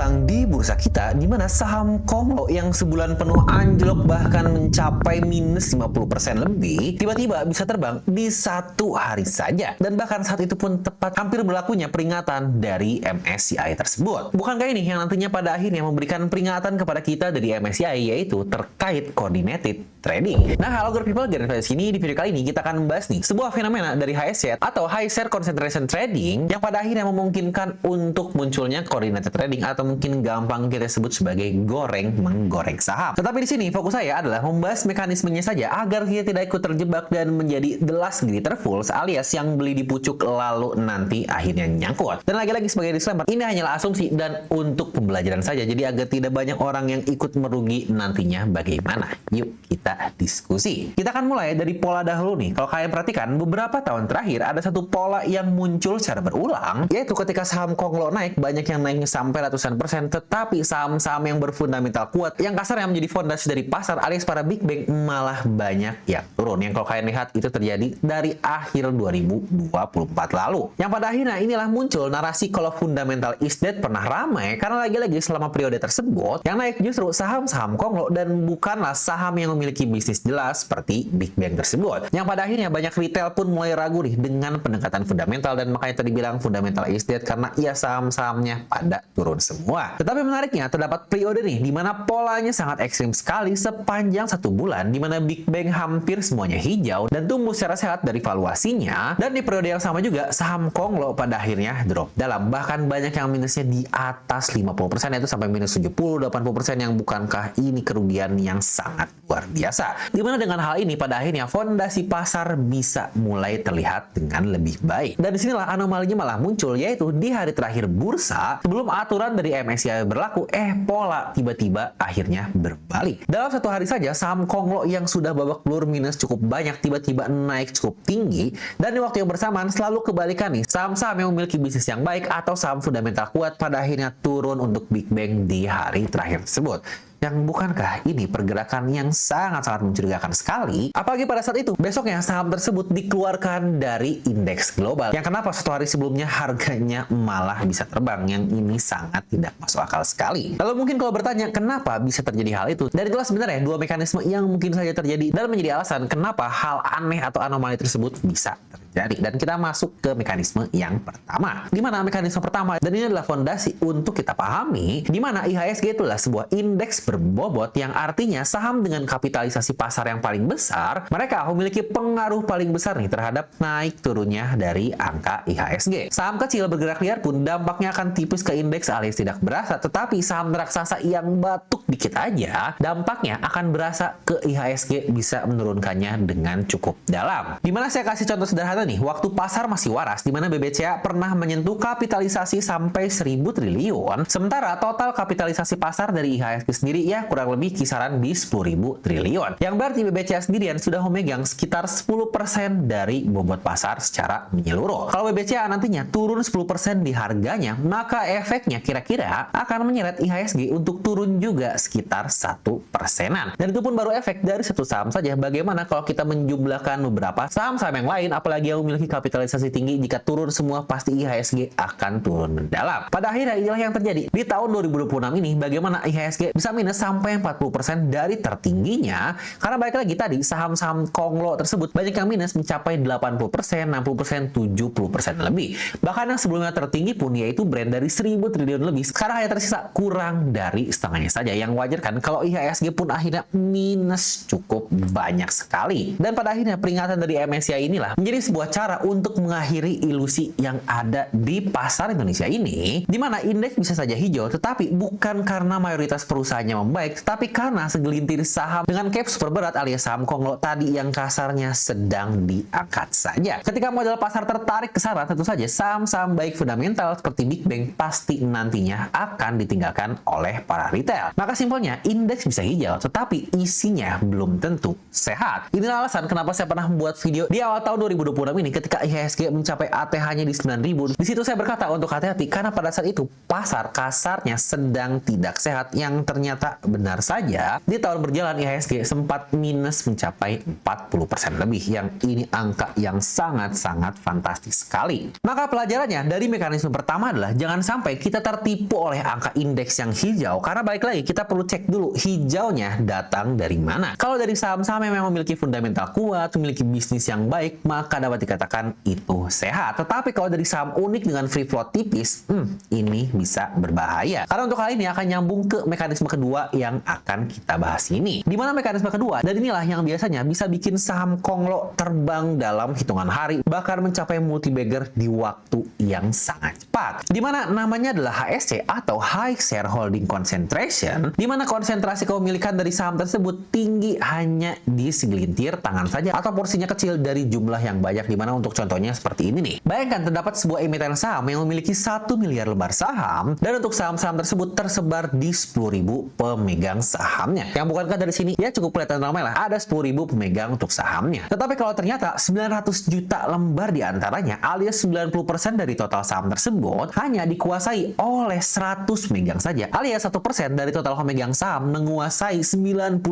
terbang di bursa kita, di mana saham Konglo yang sebulan penuh anjlok bahkan mencapai minus 50% lebih, tiba-tiba bisa terbang di satu hari saja. Dan bahkan saat itu pun tepat hampir berlakunya peringatan dari MSCI tersebut. Bukankah ini yang nantinya pada akhirnya memberikan peringatan kepada kita dari MSCI, yaitu terkait coordinated trading. Nah, halo good people, Garen di sini. Di video kali ini kita akan membahas nih sebuah fenomena dari HSC atau High Share Concentration Trading yang pada akhirnya memungkinkan untuk munculnya coordinated trading atau mungkin gampang kita sebut sebagai menggoreng saham. Tetapi di sini fokus saya adalah membahas mekanismenya saja agar kita tidak ikut terjebak dan menjadi the last glitter fools alias yang beli di pucuk lalu nanti akhirnya nyangkut. Dan lagi-lagi sebagai disclaimer, ini hanyalah asumsi dan untuk pembelajaran saja. Jadi agar tidak banyak orang yang ikut merugi nantinya bagaimana. Yuk kita diskusi. Kita akan mulai dari pola dahulu nih. Kalau kalian perhatikan, beberapa tahun terakhir ada satu pola yang muncul secara berulang, yaitu ketika saham Konglo naik, banyak yang naiknya sampai ratusan persen, tetapi saham-saham yang berfundamental kuat, yang kasarnya menjadi fondasi dari pasar alias para big bank, malah banyak yang turun. Yang kalau kalian lihat itu terjadi dari akhir 2024 lalu. Yang pada akhirnya inilah muncul narasi kalau fundamental is dead pernah ramai, karena lagi-lagi selama periode tersebut, yang naik justru saham-saham Konglo dan bukanlah saham yang memiliki bisnis jelas seperti big bank tersebut. Yang pada akhirnya banyak retail pun mulai ragu nih dengan pendekatan fundamental, dan makanya tadi bilang fundamental is dead karena saham-sahamnya pada turun semua. Tetapi menariknya terdapat periode nih di mana polanya sangat ekstrim sekali sepanjang satu bulan, di mana big bank hampir semuanya hijau dan tumbuh secara sehat dari valuasinya, dan di periode yang sama juga saham Konglo pada akhirnya drop dalam, bahkan banyak yang minusnya di atas 50%, yaitu sampai minus 70-80%, yang bukankah ini kerugian yang sangat luar biasa. Dimana dengan hal ini pada akhirnya fondasi pasar bisa mulai terlihat dengan lebih baik. Dan disinilah anomalinya malah muncul, yaitu di hari terakhir bursa sebelum aturan dari MSCI berlaku, pola tiba-tiba akhirnya berbalik. Dalam satu hari saja saham Konglo yang sudah babak belur minus cukup banyak tiba-tiba naik cukup tinggi, dan di waktu yang bersamaan selalu kebalikan nih, saham-saham yang memiliki bisnis yang baik atau saham fundamental kuat pada akhirnya turun untuk big bank di hari terakhir tersebut. Yang bukankah ini pergerakan yang sangat-sangat mencurigakan sekali? Apalagi pada saat itu, besoknya saham tersebut dikeluarkan dari indeks global. Yang kenapa satu hari sebelumnya harganya malah bisa terbang? Yang ini sangat tidak masuk akal sekali. Lalu mungkin kalau bertanya, kenapa bisa terjadi hal itu? Dan itulah sebenarnya dua mekanisme yang mungkin saja terjadi dan menjadi alasan kenapa hal aneh atau anomali tersebut bisa terjadi. Dan kita masuk ke mekanisme yang pertama. Di mana mekanisme pertama, dan ini adalah fondasi untuk kita pahami, di mana IHSG itulah sebuah indeks berbobot yang artinya saham dengan kapitalisasi pasar yang paling besar, mereka memiliki pengaruh paling besar nih terhadap naik turunnya dari angka IHSG. Saham kecil bergerak liar pun dampaknya akan tipis ke indeks alias tidak berasa, tetapi saham raksasa yang batuk dikit aja dampaknya akan berasa ke IHSG, bisa menurunkannya dengan cukup dalam. Dimana saya kasih contoh sederhana nih, waktu pasar masih waras, dimana BBCA pernah menyentuh kapitalisasi sampai 1.000 triliun, sementara total kapitalisasi pasar dari IHSG sendiri ya kurang lebih kisaran di 10.000 triliun. Yang berarti BBCA sendirian sudah memegang sekitar 10% dari bobot pasar secara menyeluruh. Kalau BBCA nantinya turun 10% di harganya, maka efeknya kira-kira akan menyeret IHSG untuk turun juga sekitar 1%-an. Dan itu pun baru efek dari satu saham saja. Bagaimana kalau kita menjumlahkan beberapa saham-saham yang lain, apalagi yang memiliki kapitalisasi tinggi, jika turun semua pasti IHSG akan turun mendalam. Pada akhirnya inilah yang terjadi di tahun 2026 ini, bagaimana IHSG bisa minus sampai 40% dari tertingginya, karena balik lagi tadi saham-saham Konglo tersebut banyak yang minus mencapai 80%, 60%, 70% lebih. Bahkan yang sebelumnya tertinggi pun yaitu brand dari 1.000 triliun lebih, sekarang hanya tersisa kurang dari setengahnya saja. Yang wajar kan kalau IHSG pun akhirnya minus cukup banyak sekali. Dan pada akhirnya peringatan dari MSCI inilah menjadi sebuah cara untuk mengakhiri ilusi yang ada di pasar Indonesia ini, di mana indeks bisa saja hijau, tetapi bukan karena mayoritas perusahaannya membaik, tapi karena segelintir saham dengan cap super berat alias saham Konglo tadi yang kasarnya sedang diangkat saja. Ketika modal pasar tertarik ke sana, tentu saja saham-saham baik fundamental seperti big bank pasti nantinya akan ditinggalkan oleh para retail. Maka simpelnya indeks bisa hijau, tetapi isinya belum tentu sehat. Inilah alasan kenapa saya pernah membuat video di awal tahun 2026 ini ketika IHSG mencapai ATH-nya di 9.000, di situ saya berkata untuk hati-hati karena pada saat itu pasar kasarnya sedang tidak sehat, yang ternyata benar saja di tahun berjalan IHSG sempat minus mencapai 40% lebih, yang ini angka yang sangat-sangat fantastis sekali. Maka pelajarannya dari mekanisme pertama adalah jangan sampai kita tertipu oleh angka indeks yang hijau, karena balik lagi kita perlu cek dulu hijaunya datang dari mana. Kalau dari saham-saham yang memang memiliki fundamental kuat, memiliki bisnis yang baik, maka dapat dikatakan itu sehat. Tetapi kalau dari saham unik dengan free float tipis, ini bisa berbahaya. Karena untuk hal ini akan nyambung ke mekanisme kedua yang akan kita bahas ini. Di mana mekanisme kedua, dan inilah yang biasanya bisa bikin saham konglo terbang dalam hitungan hari, bahkan mencapai multi-bagger di waktu yang sangat cepat. Di mana namanya adalah HSC atau High Shareholding Concentration, di mana konsentrasi kepemilikan dari saham tersebut tinggi hanya di segelintir tangan saja atau porsinya kecil dari jumlah yang banyak, di mana untuk contohnya seperti ini nih. Bayangkan terdapat sebuah emiten saham yang memiliki 1 miliar lembar saham, dan untuk saham-saham tersebut tersebar di 10.000 pemegang sahamnya. Yang bukankah dari sini ya cukup kelihatan ramai lah, ada 10.000 pemegang untuk sahamnya. Tetapi kalau ternyata 900 juta lembar diantaranya alias 90% dari total saham tersebut hanya dikuasai oleh 100 pemegang saja, alias 1% dari total pemegang saham menguasai 90%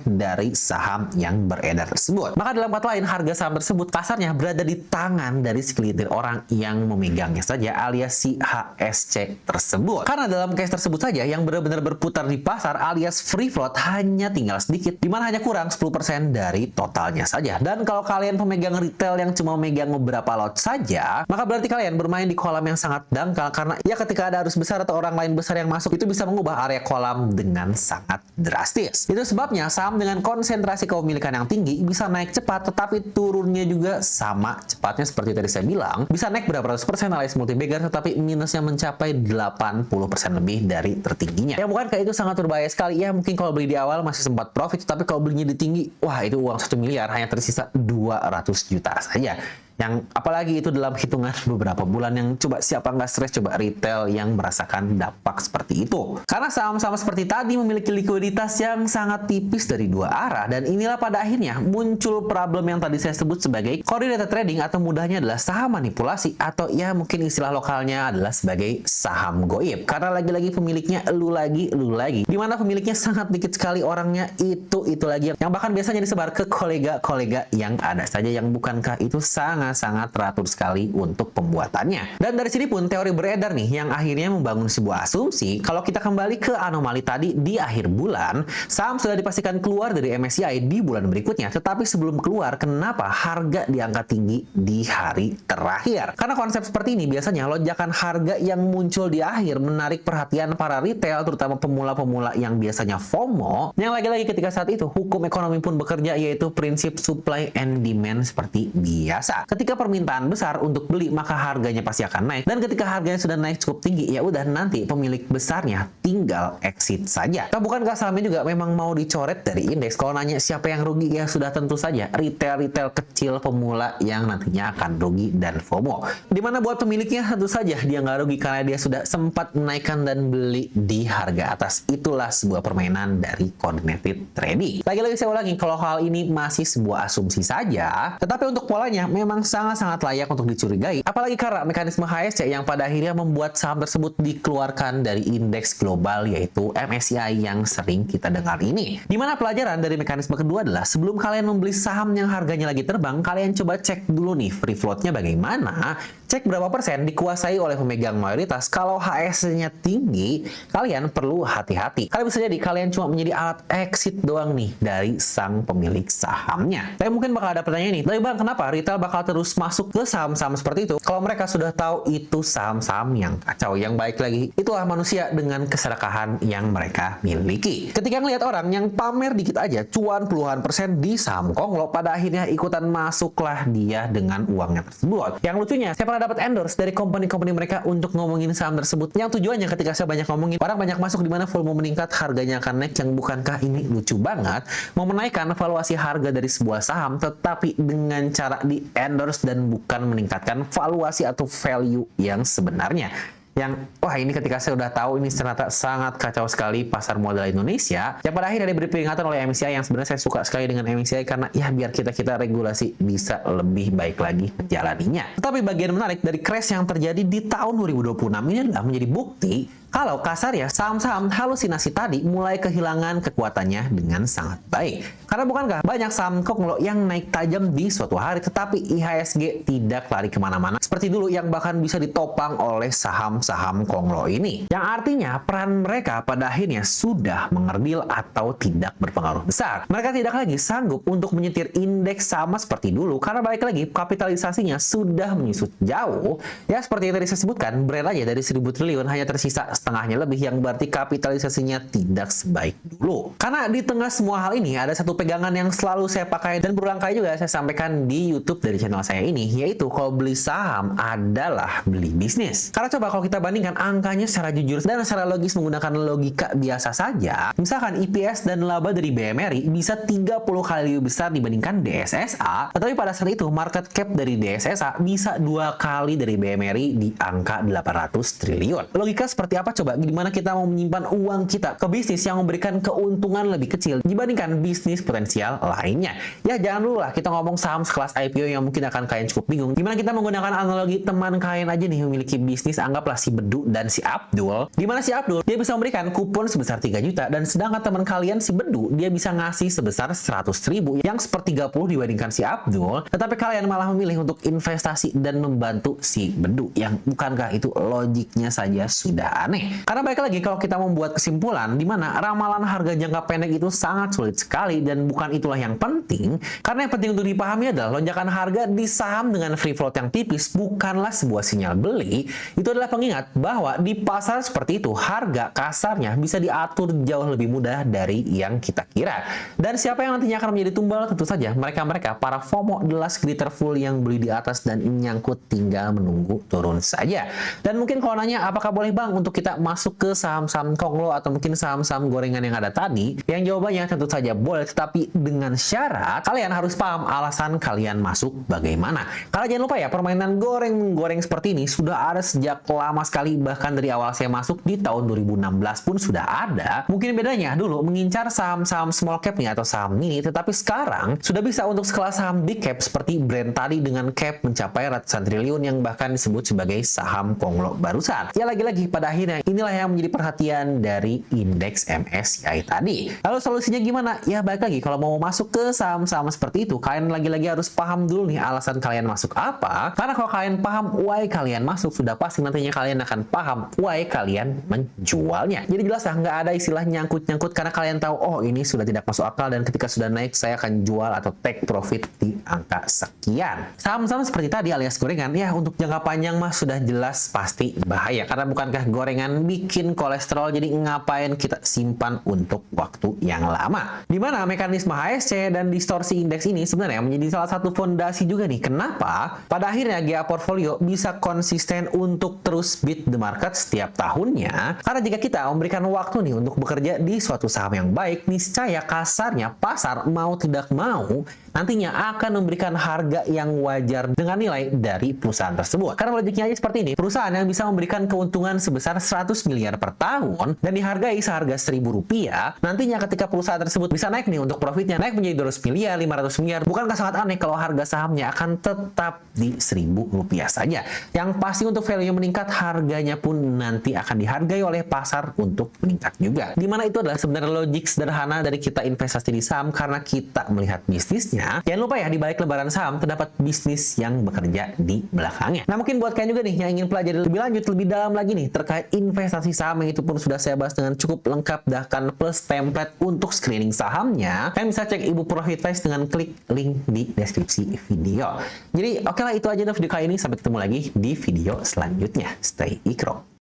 dari saham yang beredar tersebut. Maka dalam kata lain, harga saham tersebut kasarnya berada di tangan dari segelintir orang yang memegangnya saja, alias si HSC tersebut. Karena dalam case tersebut saja yang benar-benar berputar di pasar alias free float hanya tinggal sedikit, di mana hanya kurang 10% dari totalnya saja. Dan kalau kalian pemegang retail yang cuma memegang beberapa lot saja, maka berarti kalian bermain di kolam yang sangat dangkal, karena ya ketika ada arus besar atau orang lain besar yang masuk, itu bisa mengubah area kolam dengan sangat drastis. Itu sebabnya saham dengan konsentrasi kepemilikan yang tinggi bisa naik cepat, tetapi turunnya juga sama cepatnya seperti tadi saya bilang, bisa naik berapa ratus persen alias multi-bagger, tetapi minusnya mencapai 80% lebih dari tertingginya. Ya bukankah itu sangat berbahaya sekali? Ya mungkin kalau beli di awal masih sempat profit, tapi kalau belinya di tinggi, wah itu uang 1 miliar hanya tersisa 200 juta saja. Yang apalagi itu dalam hitungan beberapa bulan, yang coba siapa nggak stres coba retail yang merasakan dampak seperti itu. Karena saham-saham seperti tadi memiliki likuiditas yang sangat tipis dari dua arah, dan inilah pada akhirnya muncul problem yang tadi saya sebut sebagai coordinated trading, atau mudahnya adalah saham manipulasi, atau ya mungkin istilah lokalnya adalah sebagai saham goib. Karena lagi-lagi pemiliknya lu lagi, di mana pemiliknya sangat dikit sekali orangnya, itu lagi yang bahkan biasanya disebar ke kolega-kolega yang ada saja, yang bukankah itu sangat teratur sekali untuk pembuatannya. Dan dari sini pun teori beredar nih yang akhirnya membangun sebuah asumsi kalau kita kembali ke anomali tadi di akhir bulan, saham sudah dipastikan keluar dari MSCI di bulan berikutnya, tetapi sebelum keluar kenapa harga diangkat tinggi di hari terakhir? Karena konsep seperti ini biasanya lonjakan harga yang muncul di akhir menarik perhatian para retail, terutama pemula-pemula yang biasanya FOMO, yang lagi-lagi ketika saat itu hukum ekonomi pun bekerja, yaitu prinsip supply and demand seperti biasa. Ketika permintaan besar untuk beli, maka harganya pasti akan naik. Dan ketika harganya sudah naik cukup tinggi, ya udah nanti pemilik besarnya tinggal exit saja. Nah, bukankah sahamnya juga memang mau dicoret dari indeks? Kalau nanya siapa yang rugi, ya sudah tentu saja retail kecil pemula yang nantinya akan rugi dan FOMO. Dimana buat pemiliknya tentu saja dia nggak rugi karena dia sudah sempat menaikkan dan beli di harga atas. Itulah sebuah permainan dari coordinated trading. Lagi-lagi saya ulangi, kalau hal ini masih sebuah asumsi saja, tetapi untuk polanya memang sangat-sangat layak untuk dicurigai, apalagi karena mekanisme HSC yang pada akhirnya membuat saham tersebut dikeluarkan dari indeks global, yaitu MSCI yang sering kita dengar ini. Dimana pelajaran dari mekanisme kedua adalah sebelum kalian membeli saham yang harganya lagi terbang, kalian coba cek dulu nih free floatnya bagaimana, cek berapa persen dikuasai oleh pemegang mayoritas. Kalau HSC-nya tinggi, kalian perlu hati-hati. Karena bisa jadi kalian cuma menjadi alat exit doang nih dari sang pemilik sahamnya. Tapi mungkin bakal ada pertanyaan nih, tapi bang, kenapa retail bakal terus masuk ke saham-saham seperti itu kalau mereka sudah tahu itu saham-saham yang kacau? Yang baik lagi, itulah manusia dengan keserakahan yang mereka miliki. Ketika ngelihat orang yang pamer dikit aja cuan puluhan persen di saham konglo, pada akhirnya ikutan masuklah dia dengan uangnya tersebut. Yang lucunya, saya pernah dapat endorse dari company-company mereka untuk ngomongin saham tersebut, yang tujuannya ketika saya banyak ngomongin, orang banyak masuk, di mana volume meningkat, harganya akan naik. Yang bukankah ini lucu banget, mau menaikkan valuasi harga dari sebuah saham tetapi dengan cara di endorse dan bukan meningkatkan valuasi atau value yang sebenarnya. yang wah ini ketika saya udah tahu ini ternyata sangat kacau sekali pasar modal Indonesia, yang pada akhirnya diberi peringatan oleh MSCI, yang sebenarnya saya suka sekali dengan MSCI karena ya biar kita regulasi bisa lebih baik lagi menjalaninya. Tetapi bagian menarik dari crash yang terjadi di tahun 2026 ini adalah menjadi bukti kalau kasarnya saham-saham halusinasi tadi mulai kehilangan kekuatannya dengan sangat baik. Karena bukankah banyak saham konglo yang naik tajam di suatu hari, tetapi IHSG tidak lari kemana-mana seperti dulu yang bahkan bisa ditopang oleh saham-saham konglo ini. Yang artinya peran mereka pada akhirnya sudah mengerdil atau tidak berpengaruh besar. Mereka tidak lagi sanggup untuk menyetir indeks sama seperti dulu karena balik lagi kapitalisasinya sudah menyusut jauh. Ya seperti yang tadi saya sebutkan, brand aja dari 1.000 triliun hanya tersisa setengahnya lebih, yang berarti kapitalisasinya tidak sebaik dulu. Karena di tengah semua hal ini ada satu pegangan yang selalu saya pakai dan berulang kali juga saya sampaikan di YouTube dari channel saya ini, yaitu kalau beli saham adalah beli bisnis. Karena coba kalau kita bandingkan angkanya secara jujur dan secara logis menggunakan logika biasa saja, misalkan EPS dan laba dari BMRI bisa 30 kali lebih besar dibandingkan DSSA, tetapi pada saat itu market cap dari DSSA bisa 2 kali dari BMRI di angka 800 triliun. Logika seperti apa coba? Gimana kita mau menyimpan uang kita ke bisnis yang memberikan keuntungan lebih kecil dibandingkan bisnis potensial lainnya? Ya jangan dulu lah kita ngomong saham sekelas IPO yang mungkin akan kalian cukup bingung. Gimana kita menggunakan analogi teman kalian aja nih memiliki bisnis, anggaplah si Bedu dan si Abdul. Dimana si Abdul dia bisa memberikan kupon sebesar 3 juta dan sedangkan teman kalian si Bedu dia bisa ngasih sebesar 100.000 yang seper 30 dibandingkan si Abdul, tetapi kalian malah memilih untuk investasi dan membantu si Bedu, yang bukankah itu logiknya saja sudah aneh? Karena baik lagi kalau kita membuat kesimpulan di mana ramalan harga jangka pendek itu sangat sulit sekali dan bukan itulah yang penting, karena yang penting untuk dipahami adalah lonjakan harga di saham dengan free float yang tipis bukanlah sebuah sinyal beli. Itu adalah pengingat bahwa di pasar seperti itu harga kasarnya bisa diatur jauh lebih mudah dari yang kita kira. Dan siapa yang nantinya akan menjadi tumbal? Tentu saja mereka-mereka para FOMO, the last glitter full yang beli di atas dan nyangkut tinggal menunggu turun saja. Dan mungkin kalau nanya apakah boleh bang untuk kita masuk ke saham-saham konglo atau mungkin saham-saham gorengan yang ada tadi, yang jawabannya tentu saja boleh, tetapi dengan syarat kalian harus paham alasan kalian masuk bagaimana. Karena jangan lupa ya, permainan goreng-goreng seperti ini sudah ada sejak lama sekali, bahkan dari awal saya masuk di tahun 2016 pun sudah ada. Mungkin bedanya dulu mengincar saham-saham small cap nih atau saham mini, tetapi sekarang sudah bisa untuk sekelas saham big cap seperti brand tadi dengan cap mencapai ratusan triliun yang bahkan disebut sebagai saham konglo barusan. Ya lagi-lagi pada akhirnya inilah yang menjadi perhatian dari indeks MSCI tadi. Lalu solusinya gimana? Ya balik lagi, kalau mau masuk ke saham-saham seperti itu, kalian lagi-lagi harus paham dulu nih alasan kalian masuk apa. Karena kalau kalian paham why kalian masuk, sudah pasti nantinya kalian akan paham why kalian menjualnya. Jadi jelas lah, nggak ada istilah nyangkut-nyangkut karena kalian tahu, oh ini sudah tidak masuk akal dan ketika sudah naik saya akan jual atau take profit di angka sekian. Saham-saham seperti tadi alias gorengan, ya untuk jangka panjang mah sudah jelas pasti bahaya. Karena bukankah gorengan bikin kolesterol, jadi ngapain kita simpan untuk waktu yang lama? Dimana mekanisme HSC dan distorsi indeks ini sebenarnya menjadi salah satu fondasi juga nih kenapa pada akhirnya GA Portfolio bisa konsisten untuk terus beat the market setiap tahunnya. Karena jika kita memberikan waktu nih untuk bekerja di suatu saham yang baik, niscaya kasarnya pasar mau tidak mau nantinya akan memberikan harga yang wajar dengan nilai dari perusahaan tersebut. Karena logiknya aja seperti ini, perusahaan yang bisa memberikan keuntungan sebesar 100 miliar per tahun dan dihargai seharga Rp1.000, nantinya ketika perusahaan tersebut bisa naik nih untuk profitnya, naik menjadi 200 miliar, 500 miliar, bukankah sangat aneh kalau harga sahamnya akan tetap di Rp1.000 saja? Yang pasti untuk value meningkat, harganya pun nanti akan dihargai oleh pasar untuk meningkat juga. Dimana itu adalah sebenarnya logik sederhana dari kita investasi di saham karena kita melihat bisnisnya. Jangan lupa ya, di balik lembaran saham terdapat bisnis yang bekerja di belakangnya. Nah mungkin buat kalian juga nih yang ingin pelajari lebih lanjut, lebih dalam lagi nih terkait investasi saham, yang itu pun sudah saya bahas dengan cukup lengkap, bahkan plus template untuk screening sahamnya. Kalian bisa cek Ibu Profit Advice dengan klik link di deskripsi video. Jadi oke lah, itu aja untuk video kali ini. Sampai ketemu lagi di video selanjutnya. Stay ikro.